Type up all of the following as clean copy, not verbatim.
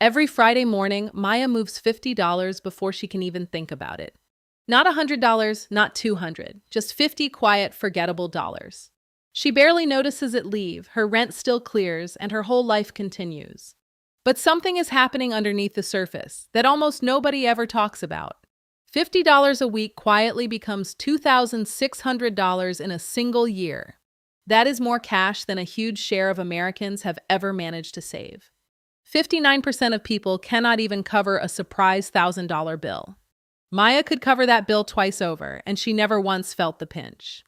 Every Friday morning, Maya moves $50 before she can even think about it. Not $100, not $200, just 50 quiet, forgettable dollars. She barely notices it leave, her rent still clears, and her whole life continues. But something is happening underneath the surface that almost nobody ever talks about. $50 a week quietly becomes $2,600 in a single year. That is more cash than a huge share of Americans have ever managed to save. 59% of people cannot even cover a surprise $1,000 bill. Maya could cover that bill twice over, and she never once felt the pinch.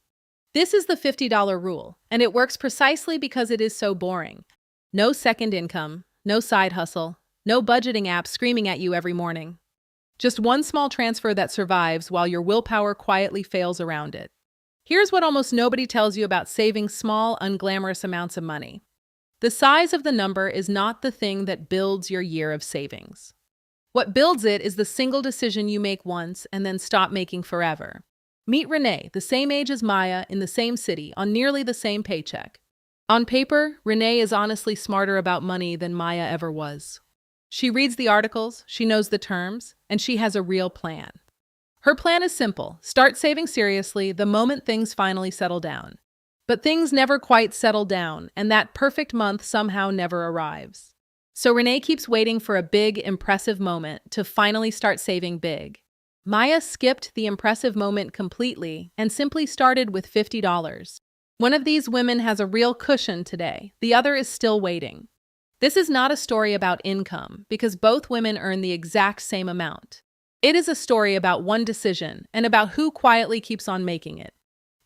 This is the $50 rule, and it works precisely because it is so boring. No second income, no side hustle, no budgeting app screaming at you every morning. Just one small transfer that survives while your willpower quietly fails around it. Here's what almost nobody tells you about saving small, unglamorous amounts of money. The size of the number is not the thing that builds your year of savings. What builds it is the single decision you make once and then stop making forever. Meet Renee, the same age as Maya, in the same city, on nearly the same paycheck. On paper, Renee is honestly smarter about money than Maya ever was. She reads the articles, she knows the terms, and she has a real plan. Her plan is simple: start saving seriously the moment things finally settle down. But things never quite settle down, and that perfect month somehow never arrives. So Renee keeps waiting for a big, impressive moment to finally start saving big. Maya skipped the impressive moment completely and simply started with $50. One of these women has a real cushion today, the other is still waiting. This is not a story about income, because both women earn the exact same amount. It is a story about one decision and about who quietly keeps on making it.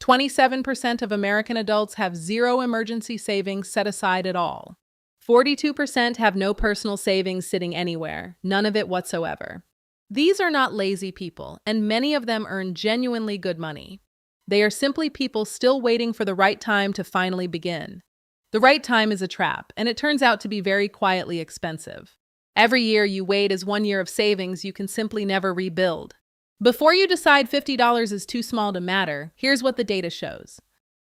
27% of American adults have zero emergency savings set aside at all. 42% have no personal savings sitting anywhere, none of it whatsoever. These are not lazy people, and many of them earn genuinely good money. They are simply people still waiting for the right time to finally begin. The right time is a trap, and it turns out to be very quietly expensive. Every year you wait as 1 year of savings you can simply never rebuild. Before you decide $50 is too small to matter, here's what the data shows.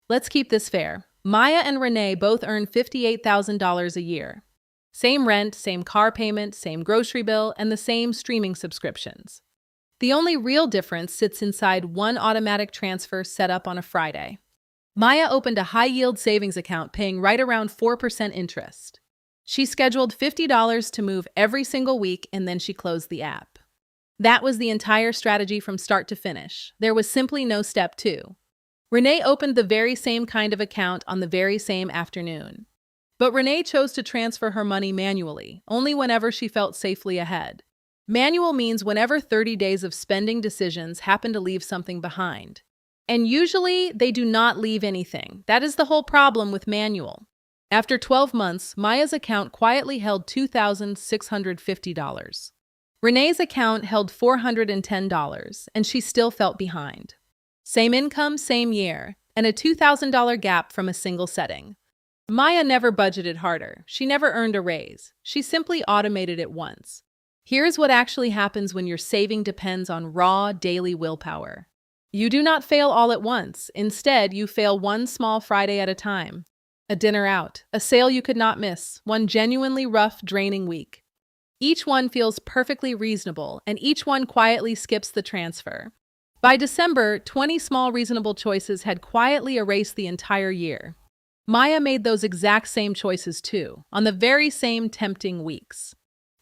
Let's keep this fair. Maya and Renee both earn $58,000 a year. Same rent, same car payment, same grocery bill, and the same streaming subscriptions. The only real difference sits inside one automatic transfer set up on a Friday. Maya opened a high-yield savings account paying right around 4% interest. She scheduled $50 to move every single week, and then she closed the app. That was the entire strategy from start to finish. There was simply no step two. Renee opened the very same kind of account on the very same afternoon. But Renee chose to transfer her money manually, only whenever she felt safely ahead. Manual means whenever 30 days of spending decisions happen to leave something behind. And usually, they do not leave anything. That is the whole problem with manual. After 12 months, Maya's account quietly held $2,650. Renee's account held $410, and she still felt behind. Same income, same year, and a $2,000 gap from a single setting. Maya never budgeted harder. She never earned a raise. She simply automated it once. Here's what actually happens when your saving depends on raw, daily willpower. You do not fail all at once. Instead, you fail one small Friday at a time. A dinner out, a sale you could not miss, one genuinely rough, draining week. Each one feels perfectly reasonable, and each one quietly skips the transfer. By December, 20 small reasonable choices had quietly erased the entire year. Maya made those exact same choices too, on the very same tempting weeks.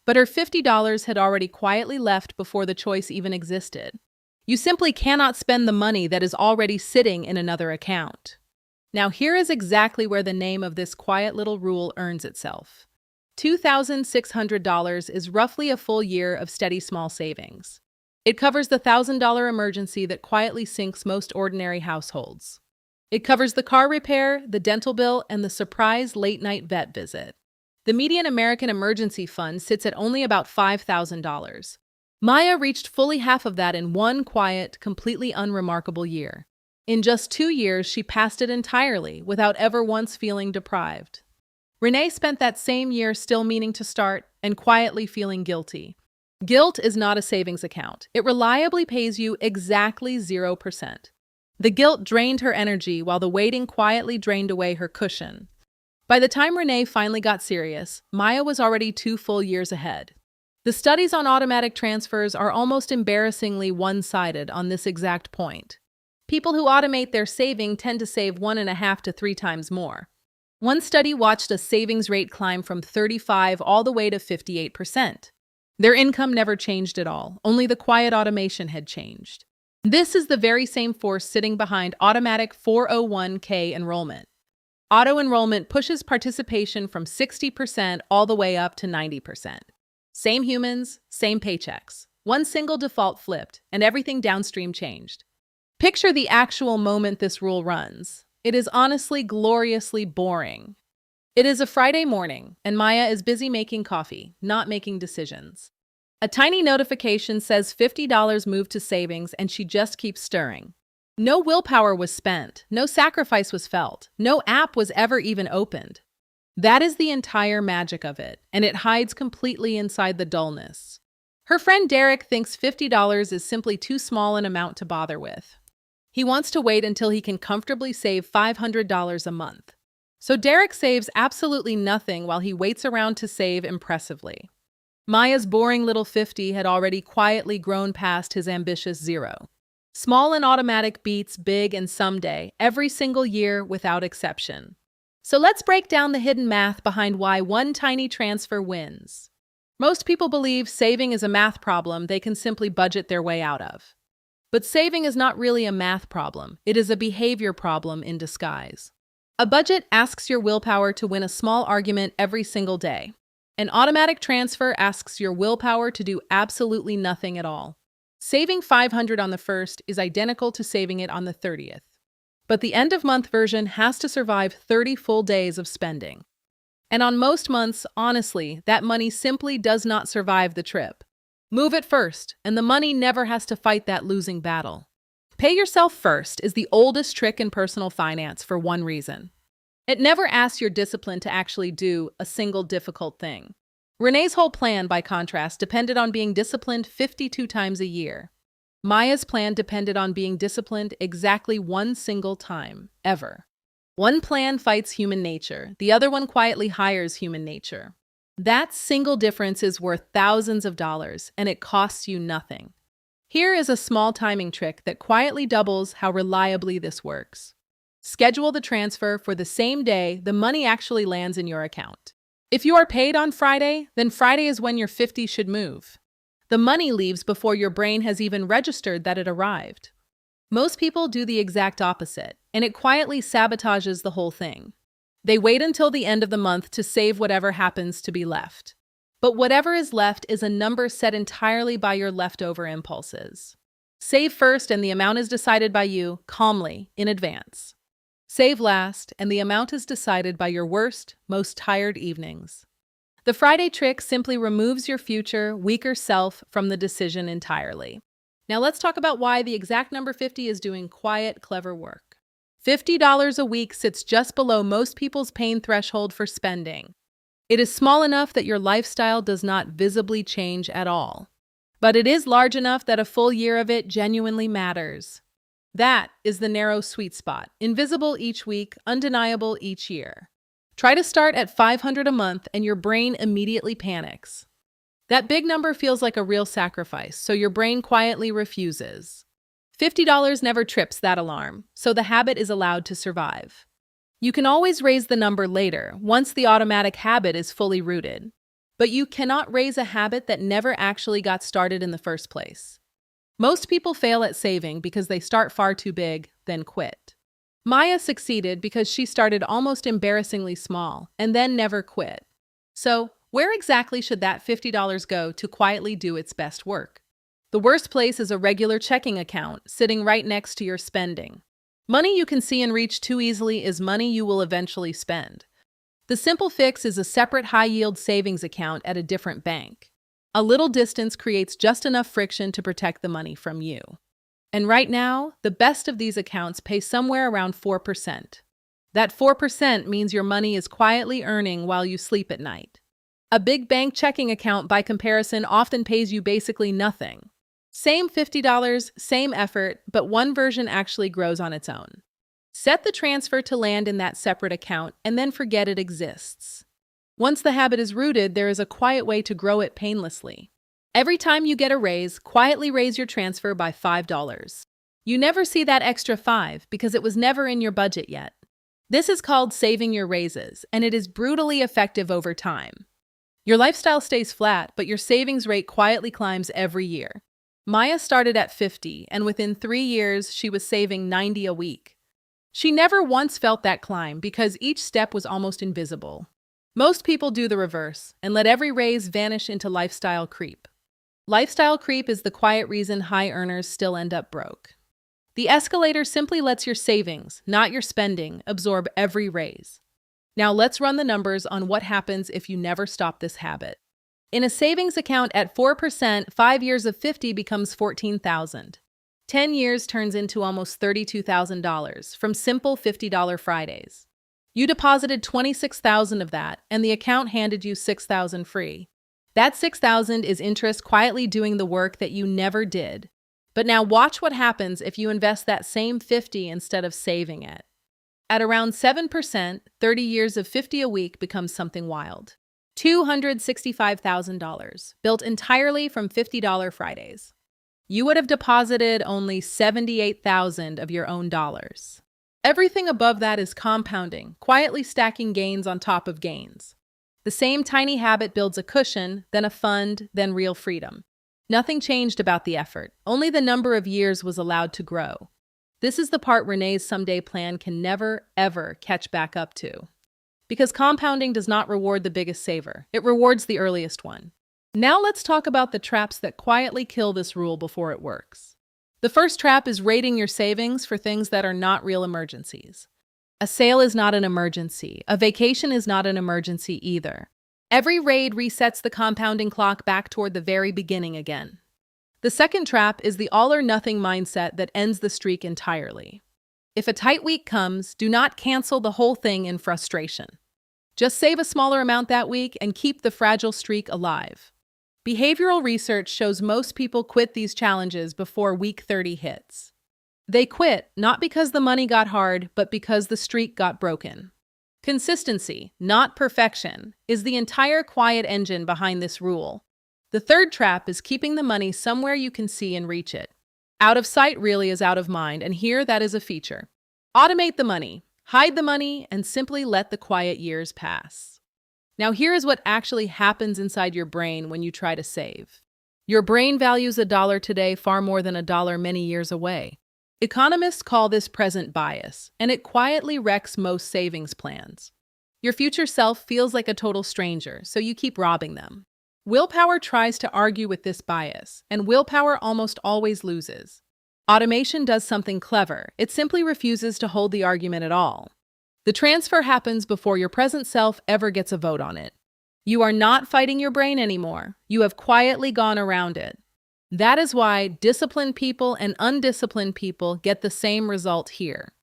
But her $50 had already quietly left before the choice even existed. You simply cannot spend the money that is already sitting in another account. Now here is exactly where the name of this quiet little rule earns itself. $2,600 is roughly a full year of steady small savings. It covers the $1,000 emergency that quietly sinks most ordinary households. It covers the car repair, the dental bill, and the surprise late-night vet visit. The median American emergency fund sits at only about $5,000. Maya reached fully half of that in one quiet, completely unremarkable year. In just 2 years, she passed it entirely, without ever once feeling deprived. Renee spent that same year still meaning to start and quietly feeling guilty. Guilt is not a savings account. It reliably pays you exactly 0%. The guilt drained her energy while the waiting quietly drained away her cushion. By the time Renee finally got serious, Maya was already 2 full years ahead. The studies on automatic transfers are almost embarrassingly one-sided on this exact point. People who automate their saving tend to save 1.5 to 3 times more. One study watched a savings rate climb from 35 all the way to 58%. Their income never changed at all, only the quiet automation had changed. This is the very same force sitting behind automatic 401k enrollment. Auto-enrollment pushes participation from 60% all the way up to 90%. Same humans, same paychecks. One single default flipped, and everything downstream changed. Picture the actual moment this rule runs. It is honestly gloriously boring. It is a Friday morning, and Maya is busy making coffee, not making decisions. A tiny notification says $50 moved to savings, and she just keeps stirring. No willpower was spent, no sacrifice was felt, no app was ever even opened. That is the entire magic of it, and it hides completely inside the dullness. Her friend Derek thinks $50 is simply too small an amount to bother with. He wants to wait until he can comfortably save $500 a month. So Derek saves absolutely nothing while he waits around to save impressively. Maya's boring little 50 had already quietly grown past his ambitious 0. Small and automatic beats big and someday, every single year without exception. So let's break down the hidden math behind why one tiny transfer wins. Most people believe saving is a math problem they can simply budget their way out of. But saving is not really a math problem, it is a behavior problem in disguise. A budget asks your willpower to win a small argument every single day. An automatic transfer asks your willpower to do absolutely nothing at all. Saving $500 on the 1st is identical to saving it on the 30th. But the end-of-month version has to survive 30 full days of spending. And on most months, honestly, that money simply does not survive the trip. Move it first, and the money never has to fight that losing battle. Pay yourself first is the oldest trick in personal finance for one reason. It never asks your discipline to actually do a single difficult thing. Renee's whole plan, by contrast, depended on being disciplined 52 times a year. Maya's plan depended on being disciplined exactly one single time, ever. One plan fights human nature, the other one quietly hires human nature. That single difference is worth thousands of dollars, and it costs you nothing. Here is a small timing trick that quietly doubles how reliably this works. Schedule the transfer for the same day the money actually lands in your account. If you are paid on Friday, then Friday is when your 50 should move. The money leaves before your brain has even registered that it arrived. Most people do the exact opposite, and it quietly sabotages the whole thing. They wait until the end of the month to save whatever happens to be left. But whatever is left is a number set entirely by your leftover impulses. Save first, and the amount is decided by you, calmly, in advance. Save last, and the amount is decided by your worst, most tired evenings. The Friday trick simply removes your future, weaker self from the decision entirely. Now let's talk about why the exact number 50 is doing quiet, clever work. $50 a week sits just below most people's pain threshold for spending. It is small enough that your lifestyle does not visibly change at all. But it is large enough that a full year of it genuinely matters. That is the narrow sweet spot, invisible each week, undeniable each year. Try to start at $500 a month and your brain immediately panics. That big number feels like a real sacrifice, so your brain quietly refuses. $50 never trips that alarm, so the habit is allowed to survive. You can always raise the number later, once the automatic habit is fully rooted. But you cannot raise a habit that never actually got started in the first place. Most people fail at saving because they start far too big, then quit. Maya succeeded because she started almost embarrassingly small, and then never quit. So, where exactly should that $50 go to quietly do its best work? The worst place is a regular checking account, sitting right next to your spending. Money you can see and reach too easily is money you will eventually spend. The simple fix is a separate high-yield savings account at a different bank. A little distance creates just enough friction to protect the money from you. And right now, the best of these accounts pay somewhere around 4%. That 4% means your money is quietly earning while you sleep at night. A big bank checking account, by comparison, often pays you basically nothing. Same $50, same effort, but one version actually grows on its own. Set the transfer to land in that separate account and then forget it exists. Once the habit is rooted, there is a quiet way to grow it painlessly. Every time you get a raise, quietly raise your transfer by $5. You never see that extra 5 because it was never in your budget yet. This is called saving your raises, and it is brutally effective over time. Your lifestyle stays flat, but your savings rate quietly climbs every year. Maya started at 50, and within 3 years, she was saving 90 a week. She never once felt that climb because each step was almost invisible. Most people do the reverse and let every raise vanish into lifestyle creep. Lifestyle creep is the quiet reason high earners still end up broke. The escalator simply lets your savings, not your spending, absorb every raise. Now let's run the numbers on what happens if you never stop this habit. In a savings account at 4%, 5 years of 50 becomes $14,000. 10 years turns into almost $32,000 from simple $50 Fridays. You deposited $26,000 of that, and the account handed you $6,000 free. That $6,000 is interest quietly doing the work that you never did. But now watch what happens if you invest that same 50 instead of saving it. At around 7%, 30 years of 50 a week becomes something wild. $265,000, built entirely from $50 Fridays. You would have deposited only $78,000 of your own dollars. Everything above that is compounding, quietly stacking gains on top of gains. The same tiny habit builds a cushion, then a fund, then real freedom. Nothing changed about the effort, only the number of years was allowed to grow. This is the part Renee's someday plan can never, ever catch back up to. Because compounding does not reward the biggest saver, it rewards the earliest one. Now let's talk about the traps that quietly kill this rule before it works. The first trap is raiding your savings for things that are not real emergencies. A sale is not an emergency. A vacation is not an emergency either. Every raid resets the compounding clock back toward the very beginning again. The second trap is the all-or-nothing mindset that ends the streak entirely. If a tight week comes, do not cancel the whole thing in frustration. Just save a smaller amount that week and keep the fragile streak alive. Behavioral research shows most people quit these challenges before week 30 hits. They quit not because the money got hard, but because the streak got broken. Consistency, not perfection, is the entire quiet engine behind this rule. The third trap is keeping the money somewhere you can see and reach it. Out of sight really is out of mind, and here that is a feature. Automate the money, hide the money, and simply let the quiet years pass. Now here is what actually happens inside your brain when you try to save. Your brain values $1 today far more than $1 many years away. Economists call this present bias, and it quietly wrecks most savings plans. Your future self feels like a total stranger, so you keep robbing them. Willpower tries to argue with this bias, and willpower almost always loses. Automation does something clever. It simply refuses to hold the argument at all. The transfer happens before your present self ever gets a vote on it. You are not fighting your brain anymore. You have quietly gone around it. That is why disciplined people and undisciplined people get the same result here.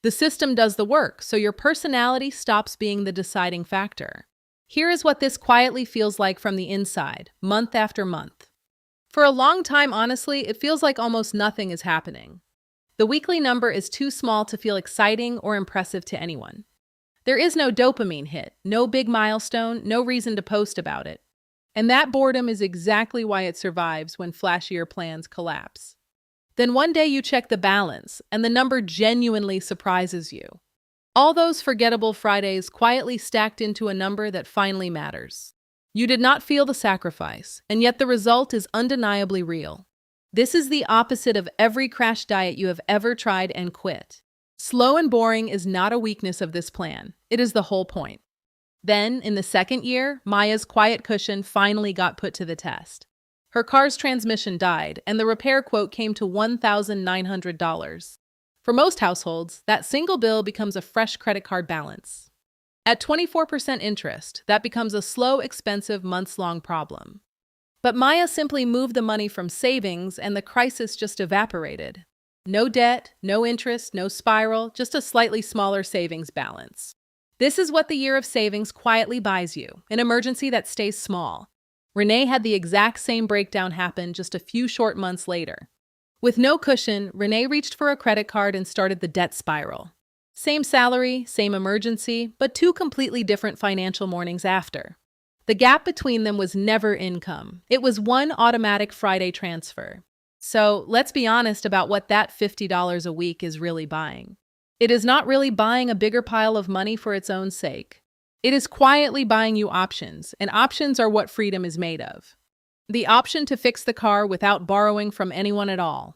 The system does the work, so your personality stops being the deciding factor. Here is what this quietly feels like from the inside, month after month. For a long time, honestly, it feels like almost nothing is happening. The weekly number is too small to feel exciting or impressive to anyone. There is no dopamine hit, no big milestone, no reason to post about it. And that boredom is exactly why it survives when flashier plans collapse. Then one day you check the balance, and the number genuinely surprises you. All those forgettable Fridays quietly stacked into a number that finally matters. You did not feel the sacrifice, and yet the result is undeniably real. This is the opposite of every crash diet you have ever tried and quit. Slow and boring is not a weakness of this plan. It is the whole point. Then, in the second year, Maya's quiet cushion finally got put to the test. Her car's transmission died, and the repair quote came to $1,900. For most households, that single bill becomes a fresh credit card balance. At 24% interest, that becomes a slow, expensive, months-long problem. But Maya simply moved the money from savings, and the crisis just evaporated. No debt, no interest, no spiral, just a slightly smaller savings balance. This is what the year of savings quietly buys you, an emergency that stays small. Renee had the exact same breakdown happen just a few short months later. With no cushion, Renee reached for a credit card and started the debt spiral. Same salary, same emergency, but two completely different financial mornings after. The gap between them was never income. It was one automatic Friday transfer. So let's be honest about what that $50 a week is really buying. It is not really buying a bigger pile of money for its own sake. It is quietly buying you options, and options are what freedom is made of. The option to fix the car without borrowing from anyone at all.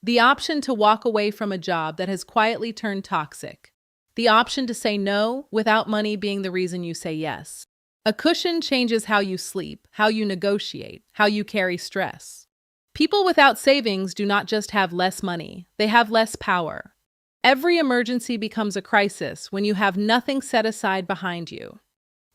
The option to walk away from a job that has quietly turned toxic. The option to say no without money being the reason you say yes. A cushion changes how you sleep, how you negotiate, how you carry stress. People without savings do not just have less money, they have less power. Every emergency becomes a crisis when you have nothing set aside behind you.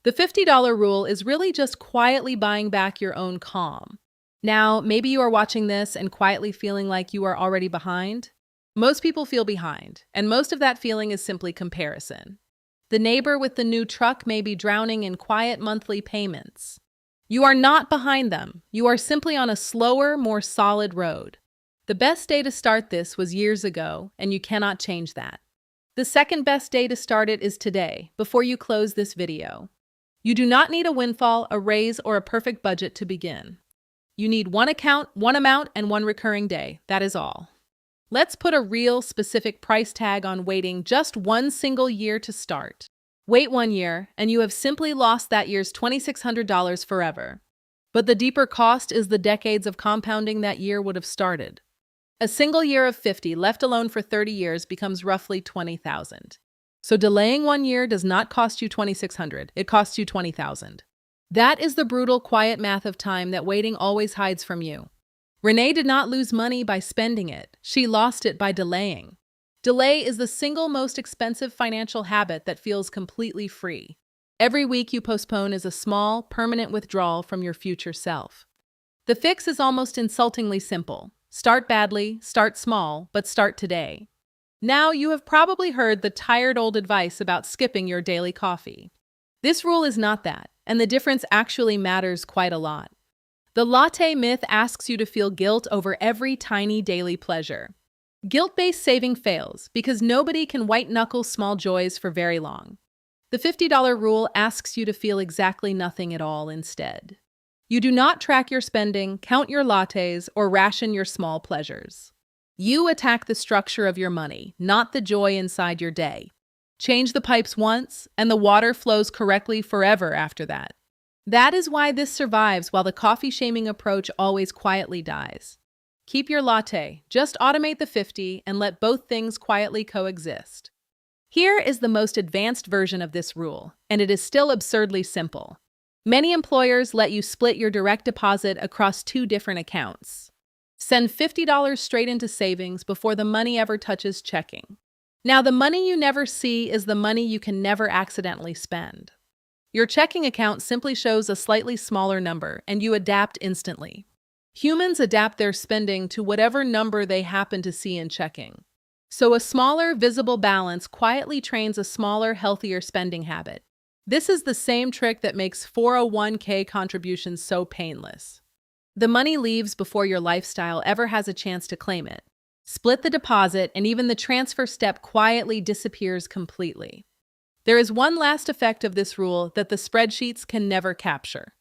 The $50 rule is really just quietly buying back your own calm. Now, maybe you are watching this and quietly feeling like you are already behind. Most people feel behind, and most of that feeling is simply comparison. The neighbor with the new truck may be drowning in quiet monthly payments. You are not behind them. You are simply on a slower, more solid road. The best day to start this was years ago, and you cannot change that. The second best day to start it is today, before you close this video. You do not need a windfall, a raise, or a perfect budget to begin. You need one account, one amount, and one recurring day. That is all. Let's put a real, specific price tag on waiting just one single year to start. Wait 1 year, and you have simply lost that year's $2,600 forever. But the deeper cost is the decades of compounding that year would have started. A single year of 50 left alone for 30 years becomes roughly 20,000. So delaying 1 year does not cost you 2,600, it costs you 20,000. That is the brutal, quiet math of time that waiting always hides from you. Renee did not lose money by spending it. She lost it by delaying. Delay is the single most expensive financial habit that feels completely free. Every week you postpone is a small, permanent withdrawal from your future self. The fix is almost insultingly simple. Start badly, start small, but start today. Now you have probably heard the tired old advice about skipping your daily coffee. This rule is not that, and the difference actually matters quite a lot. The latte myth asks you to feel guilt over every tiny daily pleasure. Guilt-based saving fails because nobody can white-knuckle small joys for very long. The $50 rule asks you to feel exactly nothing at all instead. You do not track your spending, count your lattes, or ration your small pleasures. You attack the structure of your money, not the joy inside your day. Change the pipes once, and the water flows correctly forever after that. That is why this survives while the coffee-shaming approach always quietly dies. Keep your latte, just automate the 50, and let both things quietly coexist. Here is the most advanced version of this rule, and it is still absurdly simple. Many employers let you split your direct deposit across 2 different accounts. Send $50 straight into savings before the money ever touches checking. Now, the money you never see is the money you can never accidentally spend. Your checking account simply shows a slightly smaller number, and you adapt instantly. Humans adapt their spending to whatever number they happen to see in checking. So a smaller, visible balance quietly trains a smaller, healthier spending habit. This is the same trick that makes 401k contributions so painless. The money leaves before your lifestyle ever has a chance to claim it. Split the deposit, and even the transfer step quietly disappears completely. There is one last effect of this rule that the spreadsheets can never capture.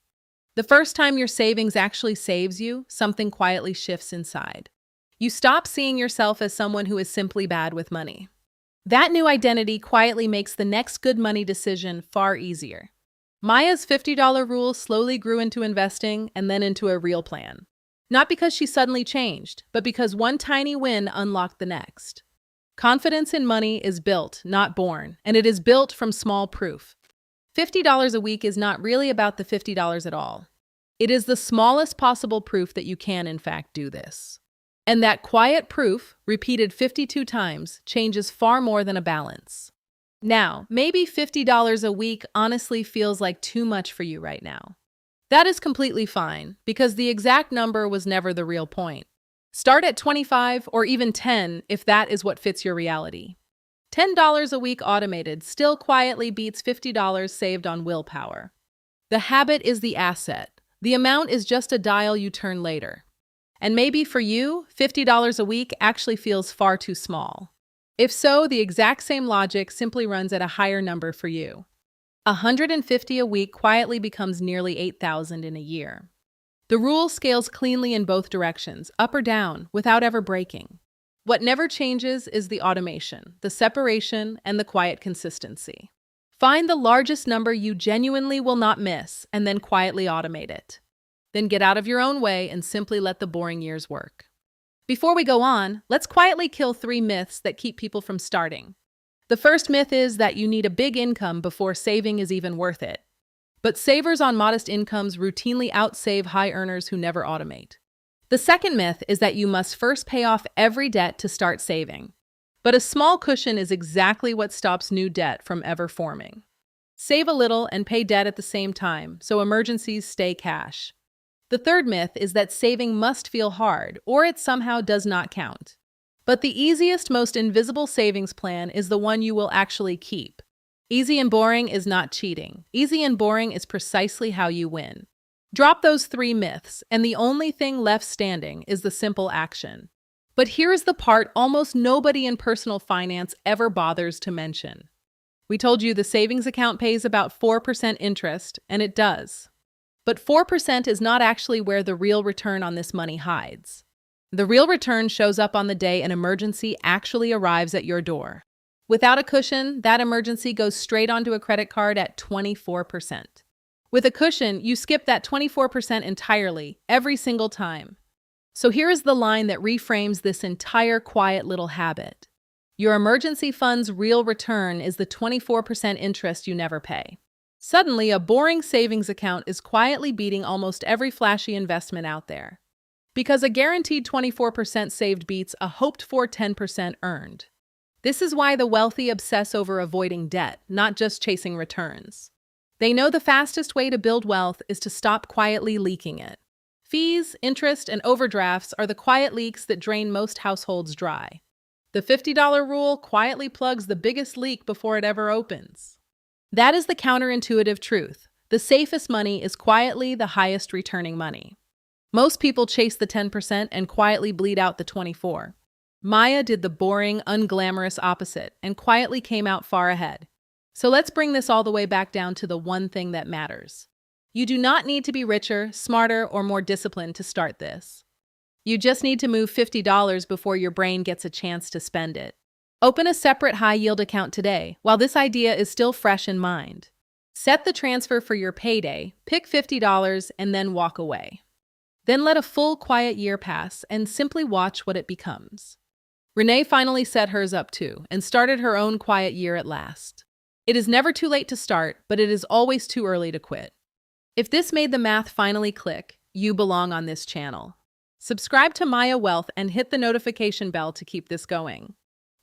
The first time your savings actually saves you, something quietly shifts inside. You stop seeing yourself as someone who is simply bad with money. That new identity quietly makes the next good money decision far easier. Maya's $50 rule slowly grew into investing and then into a real plan. Not because she suddenly changed, but because one tiny win unlocked the next. Confidence in money is built, not born, and it is built from small proof. $50 a week is not really about the $50 at all. It is the smallest possible proof that you can, in fact, do this. And that quiet proof, repeated 52 times, changes far more than a balance. Now, maybe $50 a week honestly feels like too much for you right now. That is completely fine, because the exact number was never the real point. Start at 25 or even 10 if that is what fits your reality. $10 a week automated still quietly beats $50 saved on willpower. The habit is the asset. The amount is just a dial you turn later. And maybe for you, $50 a week actually feels far too small. If so, the exact same logic simply runs at a higher number for you. 150 a week quietly becomes nearly 8,000 in a year. The rule scales cleanly in both directions, up or down, without ever breaking. What never changes is the automation, the separation, and the quiet consistency. Find the largest number you genuinely will not miss, and then quietly automate it. Then get out of your own way and simply let the boring years work. Before we go on, let's quietly kill 3 myths that keep people from starting. The first myth is that you need a big income before saving is even worth it. But savers on modest incomes routinely outsave high earners who never automate. The second myth is that you must first pay off every debt to start saving. But a small cushion is exactly what stops new debt from ever forming. Save a little and pay debt at the same time, so emergencies stay cash. The third myth is that saving must feel hard, or it somehow does not count. But the easiest, most invisible savings plan is the one you will actually keep. Easy and boring is not cheating. Easy and boring is precisely how you win. Drop those 3 myths, and the only thing left standing is the simple action. But here is the part almost nobody in personal finance ever bothers to mention. We told you the savings account pays about 4% interest, and it does. But 4% is not actually where the real return on this money hides. The real return shows up on the day an emergency actually arrives at your door. Without a cushion, that emergency goes straight onto a credit card at 24%. With a cushion, you skip that 24% entirely, every single time. So here is the line that reframes this entire quiet little habit. Your emergency fund's real return is the 24% interest you never pay. Suddenly, a boring savings account is quietly beating almost every flashy investment out there. Because a guaranteed 24% saved beats a hoped-for 10% earned. This is why the wealthy obsess over avoiding debt, not just chasing returns. They know the fastest way to build wealth is to stop quietly leaking it. Fees, interest, and overdrafts are the quiet leaks that drain most households dry. The $50 rule quietly plugs the biggest leak before it ever opens. That is the counterintuitive truth. The safest money is quietly the highest returning money. Most people chase the 10% and quietly bleed out the 24%. Maya did the boring, unglamorous opposite and quietly came out far ahead. So let's bring this all the way back down to the one thing that matters. You do not need to be richer, smarter, or more disciplined to start this. You just need to move $50 before your brain gets a chance to spend it. Open a separate high-yield account today, while this idea is still fresh in mind. Set the transfer for your payday, pick $50, and then walk away. Then let a full, quiet year pass and simply watch what it becomes. Renee finally set hers up too, and started her own quiet year at last. It is never too late to start, but it is always too early to quit. If this made the math finally click, you belong on this channel. Subscribe to Maya Wealth and hit the notification bell to keep this going.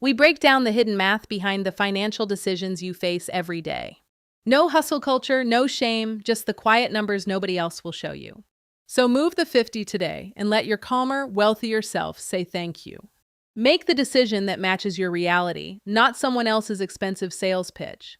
We break down the hidden math behind the financial decisions you face every day. No hustle culture, no shame, just the quiet numbers nobody else will show you. So move the 50 today and let your calmer, wealthier self say thank you. Make the decision that matches your reality, not someone else's expensive sales pitch.